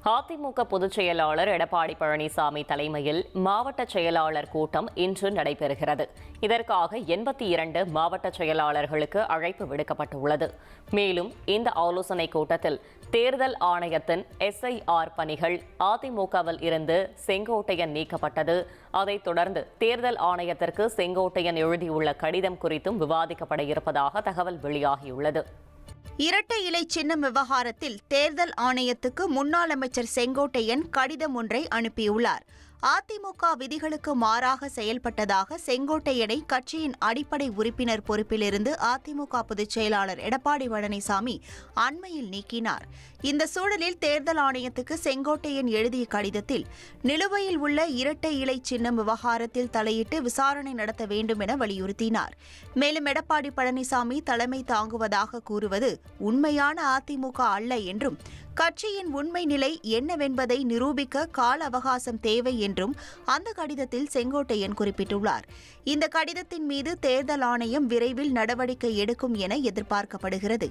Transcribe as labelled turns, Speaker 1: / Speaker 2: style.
Speaker 1: அதிமுக பொதுச் செயலாளர் எடப்பாடி பழனிசாமி தலைமையில் மாவட்ட செயலாளர் கூட்டம் இன்று நடைபெறுகிறது. இதற்காக 82 மாவட்ட செயலாளர்களுக்கு அழைப்பு விடுக்கப்பட்டுள்ளது. மேலும் இந்த ஆலோசனைக் கூட்டத்தில் தேர்தல் ஆணையத்தின் SIR பணிகள் அதிமுகவில் இருந்து செங்கோட்டையன் நீக்கப்பட்டது, அதைத் தொடர்ந்து தேர்தல் ஆணையத்திற்கு செங்கோட்டையன் எழுதியுள்ள கடிதம் குறித்தும் விவாதிக்கப்பட இருப்பதாக தகவல் வெளியாகியுள்ளது.
Speaker 2: இரட்டை இலை சின்னம் விவகாரத்தில் தேர்தல் ஆணையத்துக்கு முன்னாள் அமைச்சர் செங்கோட்டையன் கடிதம் ஒன்றை அனுப்பியுள்ளார். அதிமுக விதிகளுக்கு மாறாக செயல்பட்டதாக செங்கோட்டையனை கட்சியின் அடிப்படை உறுப்பினர் பொறுப்பிலிருந்து அதிமுக பொதுச் செயலாளர் எடப்பாடி பழனிசாமி அண்மையில் நீக்கினார். இந்த சூழலில் தேர்தல் ஆணையத்துக்கு செங்கோட்டையன் எழுதிய கடிதத்தில் நிலுவையில் உள்ள இரட்டை இலை சின்னம் விவகாரத்தில் தலையிட்டு விசாரணை நடத்த வேண்டும் என வலியுறுத்தினார். மேலும் எடப்பாடி பழனிசாமி தலைமை தாங்குவதாக கூறுவது உண்மையான அதிமுக அல்ல என்றும் கட்சியின் உண்மை நிலை என்னவென்பதை நிரூபிக்க கால அவகாசம் தேவை என்றும் அந்த கடிதத்தில் செங்கோட்டையன் குறிப்பிட்டுள்ளார். இந்த கடிதத்தின் மீது தேர்தல் ஆணையம் விரைவில் நடவடிக்கை எடுக்கும் என எதிர்பார்க்கப்படுகிறது.